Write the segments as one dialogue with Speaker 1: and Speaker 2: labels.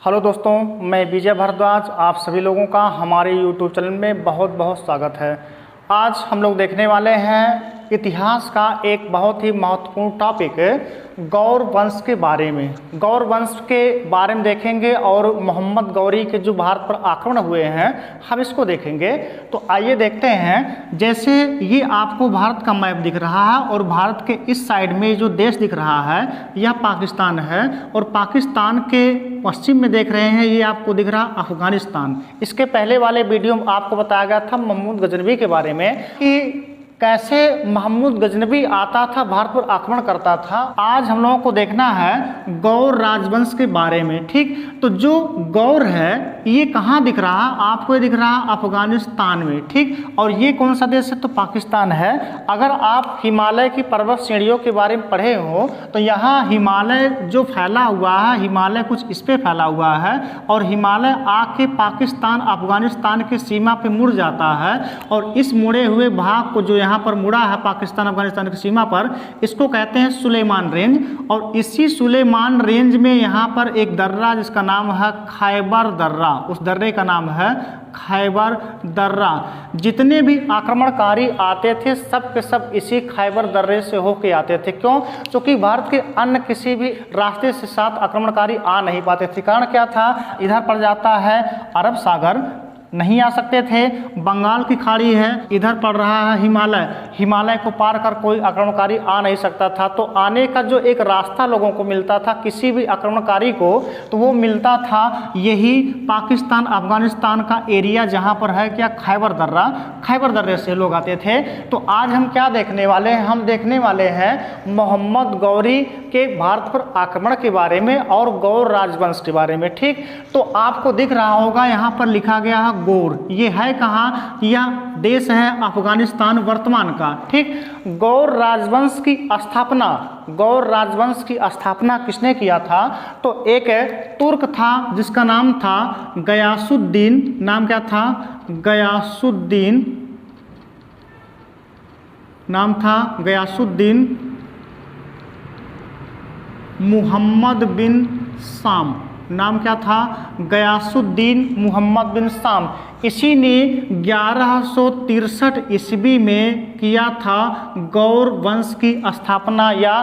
Speaker 1: Hello दोस्तों, मैं विजय भारद्वाज आप सभी लोगों का हमारे YouTube चैनल में बहुत बहुत स्वागत है। आज हम लोग देखने वाले हैं इतिहास का एक बहुत ही महत्वपूर्ण टॉपिक गौर वंश के बारे में। गौर वंश के बारे में देखेंगे और मोहम्मद गौरी के जो भारत पर आक्रमण हुए हैं हम इसको देखेंगे। तो आइए देखते हैं। जैसे ये आपको भारत का मैप दिख रहा है और भारत के इस साइड में जो देश दिख रहा है यह पाकिस्तान है, और पाकिस्तान के पश्चिम में देख रहे हैं ये आपको दिख रहा अफगानिस्तान। इसके पहले वाले वीडियो में आपको बताया गया था महमूद गजनवी के बारे में कि कैसे महमूद गजनवी आता था, भारत पर आक्रमण करता था। आज हम लोगों को देखना है गौर राजवंश के बारे में। ठीक, तो जो गौर है ये कहाँ दिख रहा है आपको? ये दिख रहा है अफगानिस्तान में। ठीक, और ये कौन सा देश है? तो पाकिस्तान है। अगर आप हिमालय की पर्वत श्रेणियों के बारे में पढ़े हो तो यहाँ हिमालय जो फैला हुआ है, हिमालय कुछ इस पे फैला हुआ है और हिमालय आके पाकिस्तान अफगानिस्तान की सीमा पे मुड़ जाता है, और इस मुड़े हुए भाग को जो यहाँ पर मुड़ा है पाकिस्तान अफगानिस्तान की सीमा पर, इसको कहते हैं सुलेमान रेंज। और इसी सुलेमान रेंज में यहाँ पर एक दर्रा जिसका नाम है खैबर दर्रा, उस दर्रे का नाम है खैबर दर्रा। जितने भी आक्रमणकारी आते थे सब के सब इसी खैबर दर्रे से होके आते थे। क्यों? क्योंकि भारत के अन्य किसी भी रास्ते से साथ आक्रमणकारी आ नहीं पाते थे। कारण क्या था? इधर पड़ जाता है अरब सागर, नहीं आ सकते थे। बंगाल की खाड़ी है, इधर पड़ रहा है हिमालय, हिमालय को पार कर कोई आक्रमणकारी आ नहीं सकता था। तो आने का जो एक रास्ता लोगों को मिलता था किसी भी आक्रमणकारी को, तो वो मिलता था यही पाकिस्तान अफगानिस्तान का एरिया जहां पर है क्या खैबर दर्रा, खैबर दर्रे से लोग आते थे। तो आज हम क्या देखने वाले हैं? हम देखने वाले हैं मोहम्मद गौरी के भारत पर आक्रमण के बारे में और गौर राजवंश के बारे में। ठीक, तो आपको दिख रहा होगा यहाँ पर लिखा गया है गौर। ये है कहाँ? यह देश है अफगानिस्तान वर्तमान का। ठीक, गौर राजवंश की स्थापना, गौर राजवंश की स्थापना किसने किया था? तो एक तुर्क था जिसका नाम था गयासुद्दीन। नाम क्या था? गयासुद्दीन। नाम था गयासुद्दीन मुहम्मद बिन साम। नाम क्या था? गयासुद्दीन मुहम्मद बिन साम। इसी ने 1163 ईस्वी में किया था गौर वंश की स्थापना या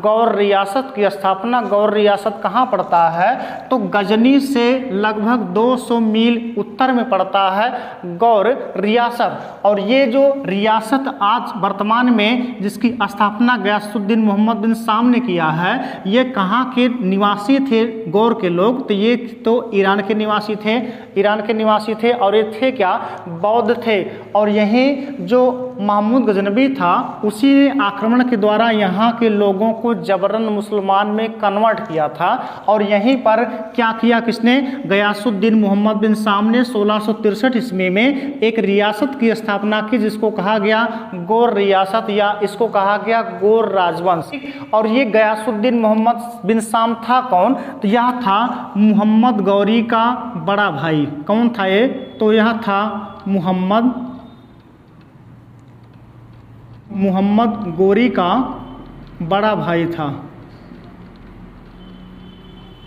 Speaker 1: गौर रियासत की स्थापना। गौर रियासत कहाँ पड़ता है? तो गजनी से लगभग 200 मील उत्तर में पड़ता है गौर रियासत। और ये जो रियासत आज वर्तमान में जिसकी स्थापना गयासुद्दीन मोहम्मद बिन साम ने किया है, ये कहाँ के निवासी थे गौर के लोग? तो ये तो ईरान के निवासी थे, ईरान के निवासी थे। और ये थे क्या? बौद्ध थे। और यही जो महमूद गजनवी था उसी ने आक्रमण के द्वारा यहाँ के लोगों को जबरन मुसलमान में कन्वर्ट किया था। और यहीं पर क्या किया किसने? गयासुद्दीन मोहम्मद बिन साम ने 1663 ईस्वी में एक रियासत की स्थापना की जिसको कहा गया गौर रियासत, या इसको कहा गया गौर राजवंश। और ये गयासुद्दीन मोहम्मद बिन साम था कौन? तो यह था मोहम्मद गौरी का बड़ा भाई। कौन था ये? तो यह था मोहम्मद गौरी का बड़ा भाई था।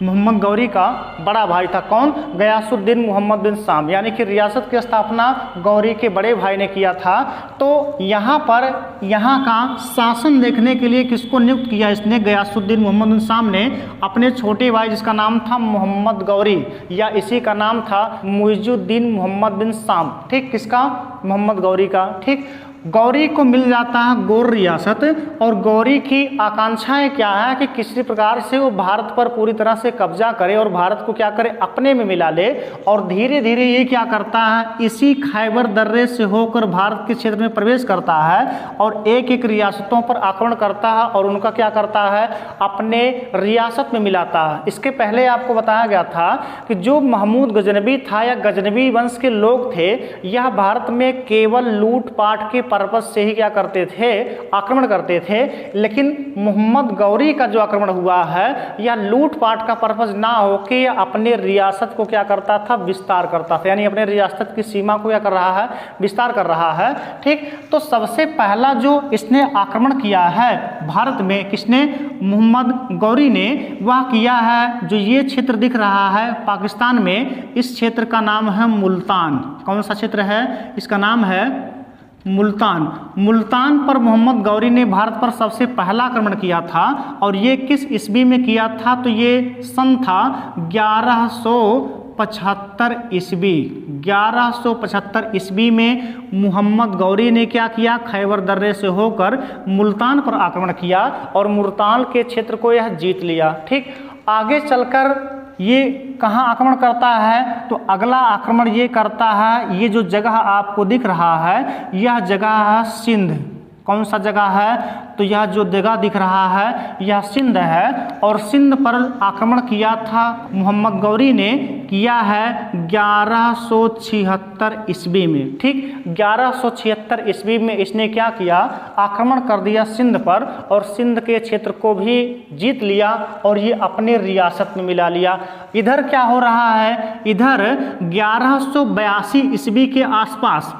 Speaker 1: मोहम्मद गौरी का बड़ा भाई था। कौन? गयासुद्दीन मोहम्मद बिन साम। यानी कि रियासत की स्थापना गौरी के बड़े भाई ने किया था। तो यहाँ पर यहाँ का शासन देखने के लिए किसको नियुक्त किया इसने? गयासुद्दीन मोहम्मद बिन साम ने अपने छोटे भाई जिसका नाम था मोहम्मद गौरी, या इसी का नाम था मुइजुद्दीन मोहम्मद बिन साम। ठीक, किसका? मोहम्मद गौरी का। ठीक, गौरी को मिल जाता है गौर रियासत। और गौरी की आकांक्षाएं क्या है कि किसी प्रकार से वो भारत पर पूरी तरह से कब्जा करे और भारत को क्या करे? अपने में मिला ले। और धीरे धीरे ये क्या करता है? इसी खैबर दर्रे से होकर भारत के क्षेत्र में प्रवेश करता है और एक एक रियासतों पर आक्रमण करता है और उनका क्या करता है? अपने रियासत में मिलाता है। इसके पहले आपको बताया गया था कि जो महमूद गजनवी था या गजनवी वंश के लोग थे, यह भारत में केवल लूटपाट के पर्पज से ही क्या करते थे, आक्रमण करते थे। लेकिन मोहम्मद गौरी का जो आक्रमण हुआ है यह लूटपाट का पर्पज ना हो कि अपने रियासत को क्या करता था, विस्तार करता था, यानी अपने रियासत की सीमा को क्या कर रहा है, विस्तार कर रहा है। ठीक, तो सबसे पहला जो इसने आक्रमण किया है भारत में, किसने, मोहम्मद गौरी ने, वह किया है जो ये क्षेत्र दिख रहा है पाकिस्तान में, इस क्षेत्र का नाम है मुल्तान। कौन सा क्षेत्र है, इसका नाम है मुल्तान। मुल्तान पर मोहम्मद गौरी ने भारत पर सबसे पहला आक्रमण किया था। और ये किस ईस्वी में किया था, तो ये सन था 1175 ईस्वी। 1175 ईस्वी में मोहम्मद गौरी ने क्या किया, खैबर दर्रे से होकर मुल्तान पर आक्रमण किया और मुल्तान के क्षेत्र को यह जीत लिया। ठीक, आगे चलकर ये कहाँ आक्रमण करता है, तो अगला आक्रमण ये करता है, ये जो जगह आपको दिख रहा है यह जगह है सिंध। कौन सा जगह है, तो यह जो जगह दिख रहा है यह सिंध है। और सिंध पर आक्रमण किया था मोहम्मद गौरी ने, किया है 1176 ईस्वी में। ठीक, 1176 ईस्वी में इसने क्या किया, आक्रमण कर दिया सिंध पर और सिंध के क्षेत्र को भी जीत लिया और ये अपने रियासत में मिला लिया। इधर क्या हो रहा है, इधर 1182 ईस्वी के आसपास,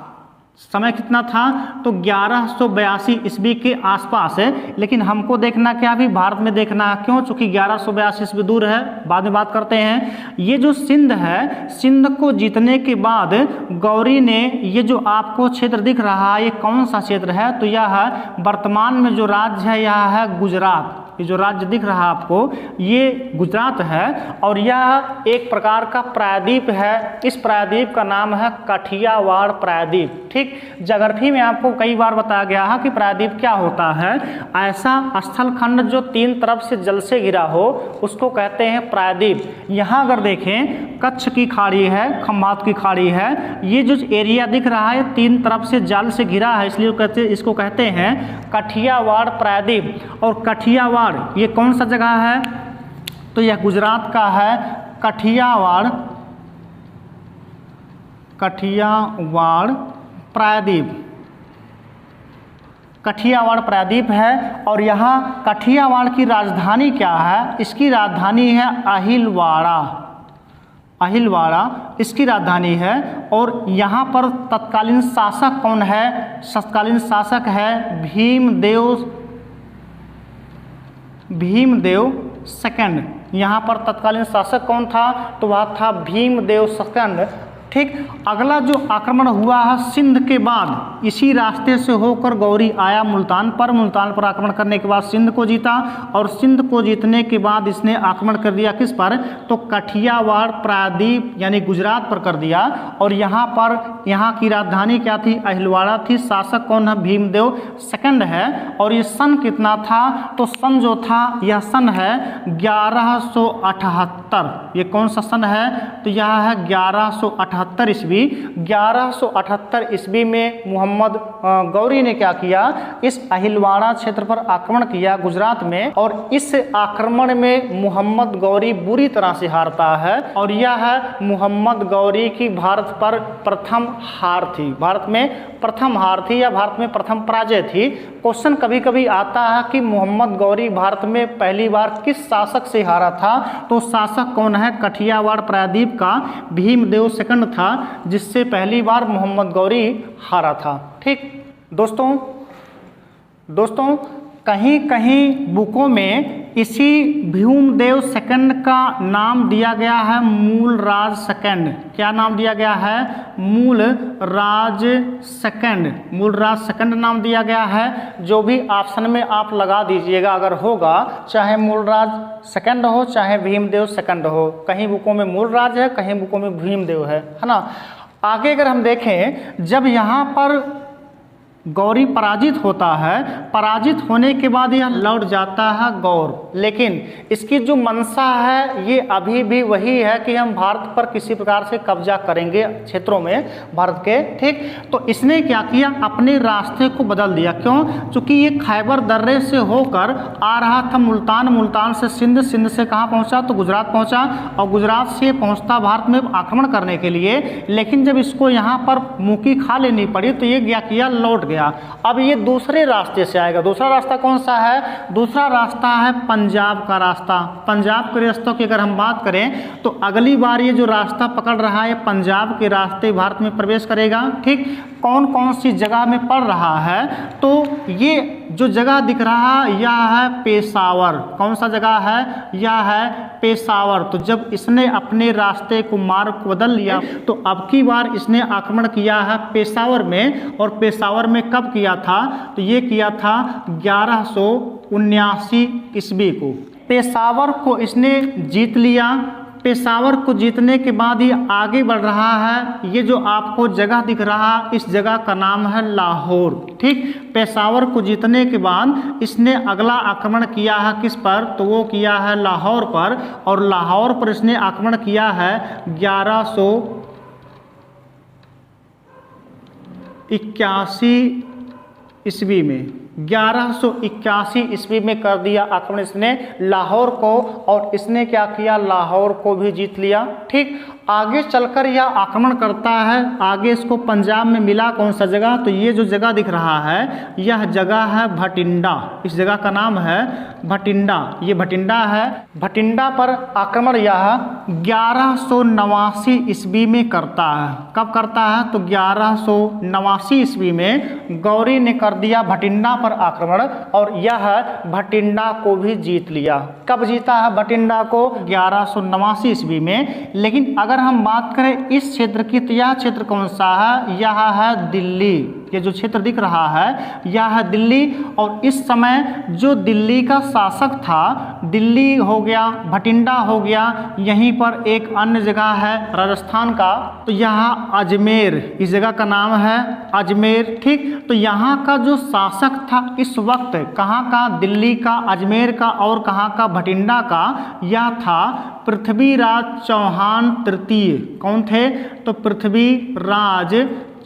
Speaker 1: समय कितना था, तो 1182 ईस्वी के आसपास है। लेकिन हमको देखना क्या, भी भारत में देखना है, क्यों, चूंकि 1182 ईस्वी दूर है, बाद में बात करते हैं। ये जो सिंध है, सिंध को जीतने के बाद गौरी ने, ये जो आपको क्षेत्र दिख रहा है ये कौन सा क्षेत्र है, तो यह है वर्तमान में जो राज्य है यह है गुजरात। ये जो राज्य दिख रहा है आपको ये गुजरात है और यह एक प्रकार का प्रायद्वीप है। इस प्रायद्वीप का नाम है काठियावाड़ प्रायद्वीप। ठीक, ज्योग्राफी में आपको कई बार बताया गया है कि प्रायद्वीप क्या होता है, ऐसा स्थल खंड जो तीन तरफ से जल से घिरा हो उसको कहते हैं प्रायद्वीप। यहाँ अगर देखें कच्छ की खाड़ी है, खंभात की खाड़ी है, ये जो एरिया दिख रहा है तीन तरफ से जल से घिरा है, इसलिए इसको कहते हैं काठियावाड़ प्रायद्वीप। और काठियावाड़ ये कौन सा जगह है, तो यह गुजरात का है। काठियावाड़ प्रायद्वीप, काठियावाड़ प्रायद्वीप है। और यहाँ काठियावाड़ की राजधानी क्या है, इसकी राजधानी है अहिलवाड़ा। अहिलवाड़ा इसकी राजधानी है। और यहाँ पर तत्कालीन शासक कौन है, तत्कालीन शासक है भीमदेव सेकंड। यहाँ पर तत्कालीन शासक कौन था, तो वह था भीमदेव सेकंड। ठीक, अगला जो आक्रमण हुआ है सिंध के बाद, इसी रास्ते से होकर गौरी आया मुल्तान पर। मुल्तान पर आक्रमण करने के बाद सिंध को जीता और सिंध को जीतने के बाद इसने आक्रमण कर दिया किस पर, तो काठियावाड़ प्रायद्वीप यानी गुजरात पर कर दिया। और यहाँ पर, यहाँ की राजधानी क्या थी, अहिलवाड़ा थी। शासक कौन है, भीमदेव सेकंड है। और ये सन कितना था, तो सन जो था यह सन है 1178। ये कौन सा सन है, तो यह है 1178 ईस्वी। 1178 ईस्वी में मोहम्मद गौरी ने क्या किया, इस अहिलवाड़ा क्षेत्र पर आक्रमण किया गुजरात में। और इस आक्रमण में मोहम्मद गौरी बुरी तरह से हारता है। और यह है मोहम्मद गौरी की भारत पर प्रथम हार थी, भारत में प्रथम हार थी या भारत में प्रथम पराजय थी। क्वेश्चन कभी कभी आता है कि मोहम्मद गौरी भारत में पहली बार किस शासक से हारा था, तो शासक कौन है, काठियावाड़ प्रायद्वीप का भीमदेव सेकंड था, जिससे पहली बार मोहम्मद गौरी हारा था। ठीक दोस्तों कहीं कहीं बुकों में इसी भीमदेव सेकंड का नाम दिया गया है मूलराज सेकंड। क्या नाम दिया गया है, मूलराज सेकंड। मूलराज सेकंड नाम दिया गया है। जो भी ऑप्शन में आप लगा दीजिएगा अगर होगा, चाहे मूलराज सेकंड हो चाहे भीमदेव सेकंड हो, कहीं बुकों में मूलराज है कहीं बुकों में भीमदेव है ना। आगे अगर हम देखें, जब यहाँ पर गौरी पराजित होता है, पराजित होने के बाद यह लौट जाता है गौर, लेकिन इसकी जो मंशा है ये अभी भी वही है कि हम भारत पर किसी प्रकार से कब्जा करेंगे क्षेत्रों में भारत के। ठीक, तो इसने क्या किया, अपने रास्ते को बदल दिया। क्यों, क्योंकि ये खैबर दर्रे से होकर आ रहा था मुल्तान, मुल्तान से सिंध, सिंध से कहाँ पहुँचा, तो गुजरात पहुँचा। और गुजरात से पहुँचता भारत में आक्रमण करने के लिए, लेकिन जब इसको यहाँ पर मुँह की खा लेनी पड़ी तो ये क्या किया, लौट गया। गया। अब ये दूसरे रास्ते से आएगा। दूसरा रास्ता कौन सा है? दूसरा रास्ता है पंजाब का रास्ता। पंजाब के रास्तों की अगर हम बात करें तो अगली बार ये जो रास्ता पकड़ रहा है पंजाब के रास्ते भारत में प्रवेश करेगा। ठीक, कौन कौन सी जगह में पड़ रहा है? तो ये जो जगह दिख रहा यह है पेशावर। कौन सा जगह है? यह है पेशावर। तो जब इसने अपने रास्ते को मार्ग को बदल लिया तो अब की बार इसने आक्रमण किया है पेशावर में। और पेशावर में कब किया था? तो ये किया था 1179 ईस्वी को। पेशावर को इसने जीत लिया। पेशावर को जीतने के बाद ये आगे बढ़ रहा है। ये जो आपको जगह दिख रहा इस जगह का नाम है लाहौर। ठीक, पेशावर को जीतने के बाद इसने अगला आक्रमण किया है किस पर? तो वो किया है लाहौर पर। और लाहौर पर इसने आक्रमण किया है 1181 ईस्वी में। 1181 ईस्वी में कर दिया आक्रमण इसने लाहौर को। और इसने क्या किया? लाहौर को भी जीत लिया। ठीक, आगे चलकर यह आक्रमण करता है। आगे इसको पंजाब में मिला कौन सा जगह? तो ये जो जगह दिख रहा है यह जगह है भटिंडा। इस जगह का नाम है भटिंडा। ये भटिंडा है। भटिंडा पर आक्रमण यह 1189 ईस्वी में करता है। कब करता है? तो 1189 ईस्वी में गौरी ने कर दिया भटिंडा पर आक्रमण और यह भटिंडा को भी जीत लिया। कब जीता है भटिंडा को? 1189 ईस्वी में। लेकिन अगर हम बात करें इस क्षेत्र की तो यह क्षेत्र कौन सा है? यह है दिल्ली। ये जो क्षेत्र दिख रहा है यह है दिल्ली। और इस समय जो दिल्ली का शासक था, दिल्ली हो गया, भटिंडा हो गया, यहीं पर एक अन्य जगह है राजस्थान का, तो यहाँ अजमेर, इस जगह का नाम है अजमेर। ठीक, तो यहाँ का जो शासक था इस वक्त कहाँ का? दिल्ली का, अजमेर का और कहाँ का? भटिंडा का। यह था पृथ्वीराज चौहान तृतीय। कौन थे? तो पृथ्वीराज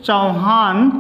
Speaker 1: चौहान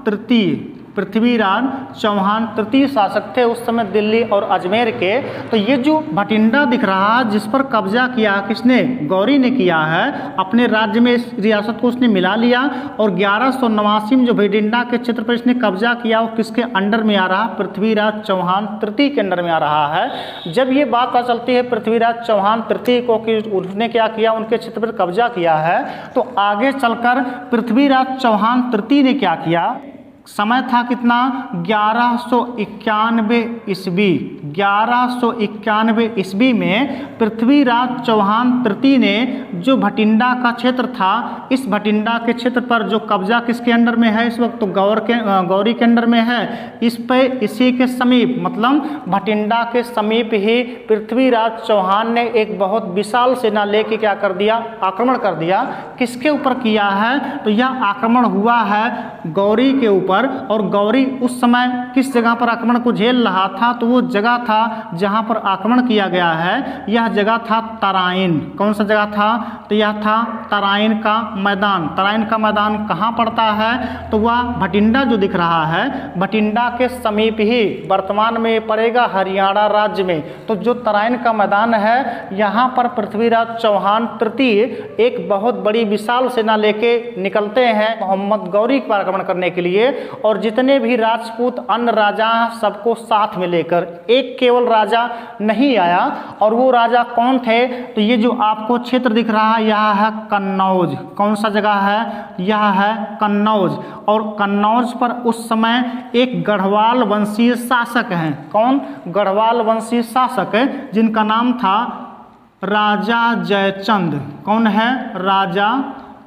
Speaker 1: तृतीय। पृथ्वीराज चौहान तृतीय शासक थे उस समय दिल्ली और अजमेर के। तो ये जो भटिंडा दिख रहा है जिस पर कब्जा किया किसने? गौरी ने किया है। अपने राज्य में इस रियासत को उसने मिला लिया। और 1189 में जो भटिंडा के क्षेत्र पर इसने कब्जा किया वो किसके अंडर में आ रहा? पृथ्वीराज चौहान तृतीय के अंडर में आ रहा है। जब ये बात पता चलती है पृथ्वीराज चौहान तृतीय को कि उसने क्या किया, उनके क्षेत्र पर कब्जा किया है, तो आगे चलकर पृथ्वीराज चौहान तृतीय ने क्या किया? समय था कितना? 1191 ईस्वी। 1191 ईस्वी में पृथ्वीराज चौहान तृतीय ने जो भटिंडा का क्षेत्र था, इस भटिंडा के क्षेत्र पर जो कब्जा किसके अंडर में है इस वक्त? तो गौरी के अंडर में है। इस पे इसी के समीप, मतलब भटिंडा के समीप ही पृथ्वीराज चौहान ने एक बहुत विशाल सेना लेके क्या कर दिया? आक्रमण कर दिया। किसके ऊपर किया है? तो यह आक्रमण हुआ है गौरी के ऊपर। और गौरी उस समय किस जगह पर आक्रमण को झेल रहा था? तो वो जगह था जहां पर आक्रमण किया गया है, यह जगह था तराइन। कौन सा जगह था? तो यह था तराइन का मैदान। तराइन का मैदान कहाँ पड़ता है? तो वह भटिंडा जो दिख रहा है भटिंडा के समीप ही वर्तमान में पड़ेगा हरियाणा राज्य में। तो जो तराइन का मैदान है यहाँ पर पृथ्वीराज चौहान तृतीय एक बहुत बड़ी विशाल सेना लेके निकलते हैं मोहम्मद गौरी पर आक्रमण करने के लिए। और जितने भी राजपूत अन्य राजा सबको साथ में लेकर, एक केवल राजा नहीं आया। और वो राजा कौन थे? तो ये जो आपको क्षेत्र दिख रहा है यह है कन्नौज। कौन सा जगह है? यह है कन्नौज। और कन्नौज पर उस समय एक गढ़वाल वंशीय शासक हैं। कौन? गढ़वाल वंशीय शासक जिनका नाम था राजा जयचंद। कौन है? राजा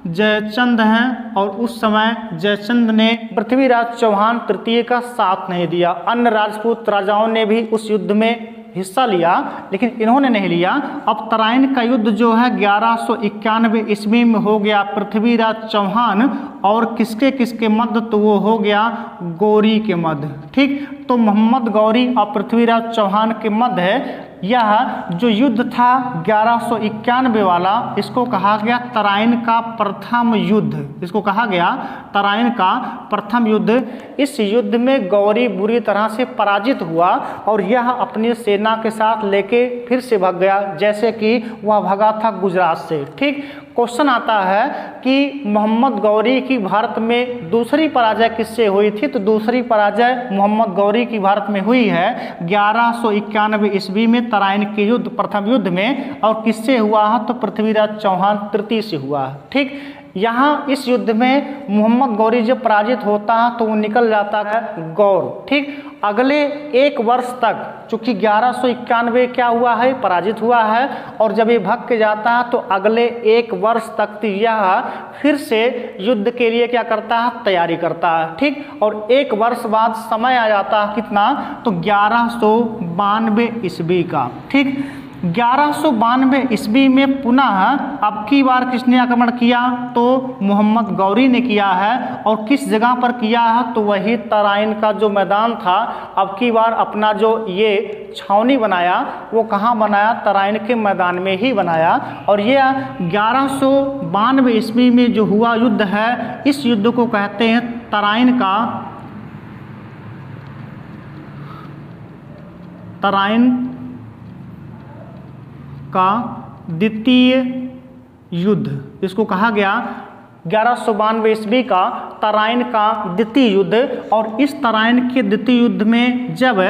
Speaker 1: जयचंद हैं। और उस समय जयचंद ने पृथ्वीराज चौहान तृतीय का साथ नहीं दिया। अन्य राजपूत राजाओं ने भी उस युद्ध में हिस्सा लिया लेकिन इन्होंने नहीं लिया। अब तराइन का युद्ध जो है 1191 ईस्वी में हो गया पृथ्वीराज चौहान और किसके किसके मध्य? तो वो हो गया गौरी के मध्य। ठीक, तो मोहम्मद गौरी और पृथ्वीराज चौहान के मध्य यह जो युद्ध था 1191 वाला, इसको कहा गया तराइन का प्रथम युद्ध। इसको कहा गया तराइन का प्रथम युद्ध। इस युद्ध में गौरी बुरी तरह से पराजित हुआ और यह अपनी सेना के साथ लेके फिर से भाग गया, जैसे कि वह भगा था गुजरात से। ठीक, क्वेश्चन आता है कि मोहम्मद गौरी की भारत में दूसरी पराजय किससे हुई थी, तो दूसरी पराजय मोहम्मद गौरी की भारत में हुई है 1191 ईस्वी में तराइन के युद्ध, प्रथम युद्ध में। और किससे हुआ है, तो पृथ्वीराज चौहान तृतीय से हुआ है। ठीक, यहाँ इस युद्ध में मोहम्मद गौरी जब पराजित होता है तो वो निकल जाता है गौर। ठीक, अगले एक वर्ष तक, चूंकि 1191 क्या हुआ है, पराजित हुआ है, और जब ये भाग के जाता है तो अगले एक वर्ष तक यह फिर से युद्ध के लिए क्या करता है, तैयारी करता है। ठीक, और एक वर्ष बाद समय आ जाता है कितना, तो 1192 ईस्वी का। ठीक, 1192 ईस्वी में पुनः अब की बार किसने आक्रमण किया, तो मोहम्मद गौरी ने किया है। और किस जगह पर किया है, तो वही तराइन का जो मैदान था, अब की बार अपना जो ये छावनी बनाया वो कहाँ बनाया, तराइन के मैदान में ही बनाया। और ये 1192 ईस्वी में जो हुआ युद्ध है, इस युद्ध को कहते हैं तराइन का द्वितीय युद्ध, इसको कहा गया 1192 ईस्वी का तराइन का द्वितीय युद्ध। और इस तराइन के द्वितीय युद्ध में जब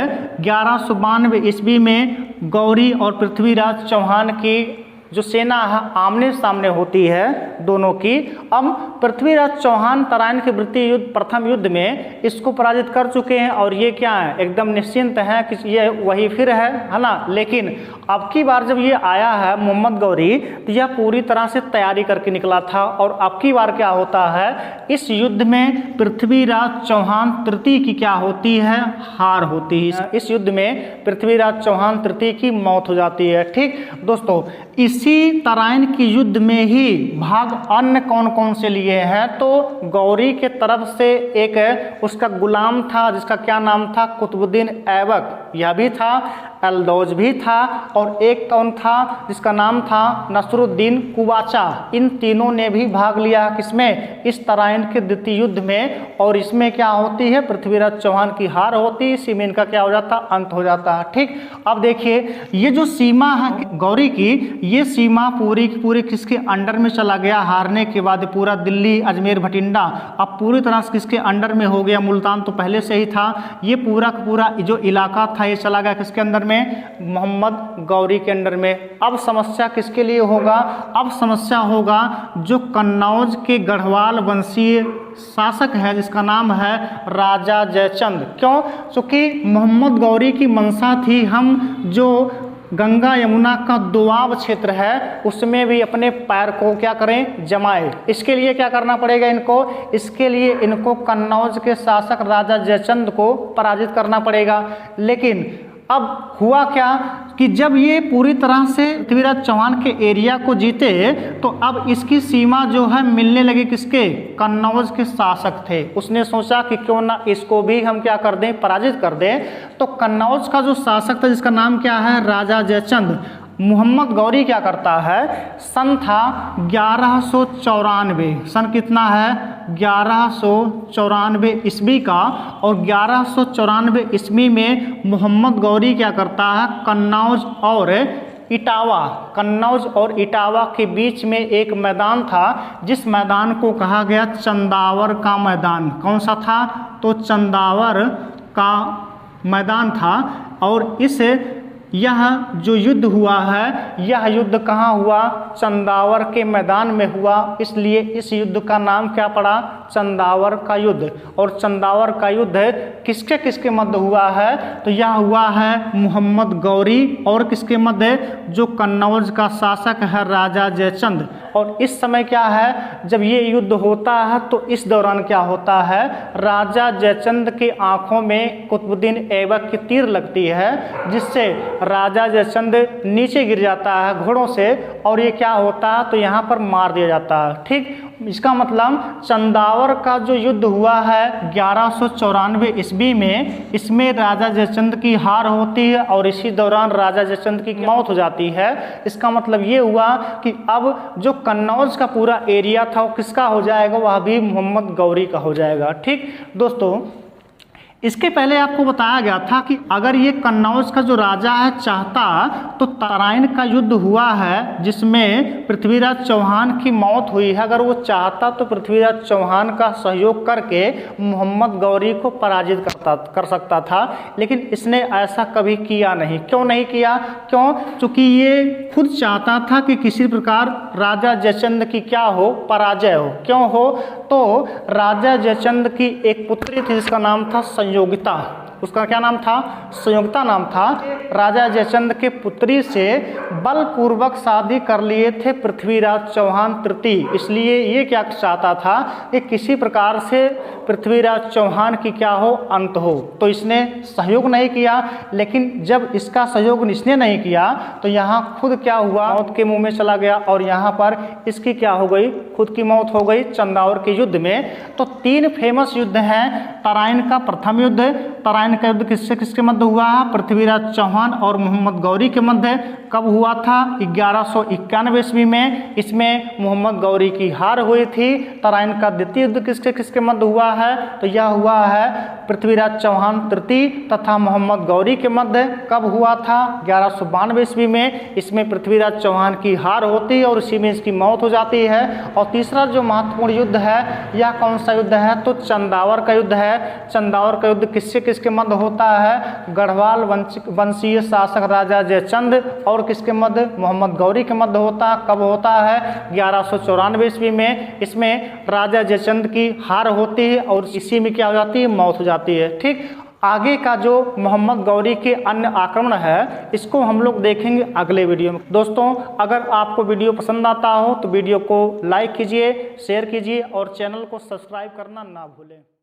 Speaker 1: 1192 ईस्वी में गौरी और पृथ्वीराज चौहान की जो सेना है आमने सामने होती है दोनों की, अब पृथ्वीराज चौहान तराइन के द्वितीय युद्ध, प्रथम युद्ध में इसको पराजित कर चुके हैं। और ये क्या है, एकदम निश्चिंत है कि ये वही फिर है ना। लेकिन अब की बार जब ये आया है मोहम्मद गौरी, तो यह पूरी तरह से तैयारी करके निकला था। और अब की बार क्या होता है, इस युद्ध में पृथ्वीराज चौहान तृतीय की क्या होती है, हार होती है। इस युद्ध में पृथ्वीराज चौहान तृतीय की मौत हो जाती है। ठीक दोस्तों, इसी तराइन की युद्ध में ही भाग अन्य कौन कौन से लिए हैं, तो गौरी के तरफ से एक उसका गुलाम था जिसका क्या नाम था, कुतुबुद्दीन ऐबक, यह भी था, एल्दौज भी था, और एक कौन था जिसका नाम था नसरुद्दीन कुवाचा। इन तीनों ने भी भाग लिया किसमें, इस तराइन के द्वितीय युद्ध में। और इसमें क्या होती है, पृथ्वीराज चौहान की हार होती, इसी में इनका क्या हो जाता, अंत हो जाता है। ठीक, अब देखिए ये जो सीमा है गौरी की, ये सीमा पूरी की पूरी किसके अंडर में चला गया, हारने के बाद पूरा दिल्ली, अजमेर, भटिंडा अब पूरी तरह से किसके अंडर में हो गया। मुल्तान तो पहले से ही था, ये पूरा का पूरा जो इलाका था ये चला गया किसके अंदर में, मोहम्मद गौरी के अंडर में। अब समस्या किसके लिए होगा, अब समस्या होगा जो कन्नौज के गढ़वाल वंशीय शासक है जिसका नाम है राजा जयचंद। क्यों, क्योंकि मोहम्मद गौरी की मंशा थी हम जो गंगा यमुना का दोआब क्षेत्र है उसमें भी अपने पैर को क्या करें, जमाए। इसके लिए क्या करना पड़ेगा इनको, इसके लिए इनको कन्नौज के शासक राजा जयचंद को पराजित करना पड़ेगा। लेकिन अब हुआ क्या कि जब ये पूरी तरह से पृथ्वीराज चौहान के एरिया को जीते तो अब इसकी सीमा जो है मिलने लगी किसके, कन्नौज के शासक थे। उसने सोचा कि क्यों ना इसको भी हम क्या कर दें, पराजित कर दें। तो कन्नौज का जो शासक था जिसका नाम क्या है, राजा जयचंद, मोहम्मद गौरी क्या करता है, सन था 1194, सन कितना है 1194 ईस्वी का। और 1194 ईस्वी में मोहम्मद गौरी क्या करता है, कन्नौज और इटावा के बीच में एक मैदान था जिस मैदान को कहा गया चंदावर का मैदान। कौन सा था, तो चंदावर का मैदान था। और इस यह जो युद्ध हुआ है, यह युद्ध कहाँ हुआ, चंदावर के मैदान में हुआ, इसलिए इस युद्ध का नाम क्या पड़ा, चंदावर का युद्ध। और चंदावर का युद्ध किसके किसके मध्य हुआ है, तो यह हुआ है मोहम्मद गौरी और किसके मध्य, जो कन्नौज का शासक है राजा जयचंद। और इस समय क्या है, जब ये युद्ध होता है तो इस दौरान क्या होता है, राजा जयचंद की आंखों में कुतुबुद्दीन ऐबक की तीर लगती है जिससे राजा जयचंद नीचे गिर जाता है घोड़ों से, और ये क्या होता है, तो यहाँ पर मार दिया जाता है। ठीक, इसका मतलब चंदावर का जो युद्ध हुआ है 1194 ईस्वी में, इसमें राजा जयचंद की हार होती है और इसी दौरान राजा जयचंद की मौत हो जाती है। इसका मतलब ये हुआ कि अब जो कन्नौज का पूरा एरिया था वो किसका हो जाएगा, वह भी मोहम्मद गौरी का हो जाएगा। ठीक दोस्तों, इसके पहले आपको बताया गया था कि अगर ये कन्नौज का जो राजा है चाहता तो तराइन का युद्ध हुआ है जिसमें पृथ्वीराज चौहान की मौत हुई है, अगर वो चाहता तो पृथ्वीराज चौहान का सहयोग करके मोहम्मद गौरी को पराजित कर सकता था, लेकिन इसने ऐसा कभी किया नहीं। क्यों नहीं किया? क्यों? क्योंकि ये खुद चाहता था कि किसी प्रकार राजा जयचंद की क्या हो, पराजय हो। क्यों हो? तो राजा जयचंद की एक पुत्री थी जिसका नाम था संयोगिता। उसका क्या नाम था? संयोगिता नाम था। राजा जयचंद के पुत्री से बलपूर्वक शादी कर लिए थे पृथ्वीराज चौहान तृतीय। इसलिए ये क्या चाहता था कि किसी प्रकार से पृथ्वीराज चौहान की क्या हो, अंत हो। तो इसने सहयोग नहीं किया, लेकिन जब इसका सहयोग इसने नहीं किया तो यहाँ खुद क्या हुआ, मौत के मुंह में चला गया और यहाँ पर इसकी क्या हो गई, खुद की मौत हो गई चंदावर के युद्ध में। तो 3 फेमस युद्ध हैं। तराइन का प्रथम युद्ध, तराइन का युद्ध किससे किसके मध्य हुआ? पृथ्वीराज चौहान और मोहम्मद गौरी के मध्य। कब हुआ था? 1191 ईस्वी में। इसमें मोहम्मद गौरी की हार हुई थी। तराइन का द्वितीय युद्ध किसके किसके मध्य हुआ है? तो यह हुआ है पृथ्वीराज चौहान तृतीय तथा मोहम्मद गौरी के मध्य। कब हुआ था? 1192 ईस्वी में। इसमें पृथ्वीराज चौहान की हार होती है और इसी में इसकी मौत हो जाती है। और तीसरा जो महत्वपूर्ण युद्ध है, यह कौन सा युद्ध है? तो चंदावर का युद्ध है। चंदावर का युद्ध किससे किसके मध्य होता है? गढ़वाल वंशीय शासक राजा जयचंद और किसके मध्य? मोहम्मद गौरी के मध्य होता है। कब होता है? 1194 ईस्वी में। इसमें राजा जयचंद की हार होती है और इसी में क्या हो जाती है? मौत हो जाती है। ठीक, आगे का जो मोहम्मद गौरी के अन्य आक्रमण है इसको हम लोग देखेंगे अगले वीडियो में। दोस्तों, अगर आपको वीडियो पसंद आता हो तो वीडियो को लाइक कीजिए, शेयर कीजिए और चैनल को सब्सक्राइब करना ना भूलें।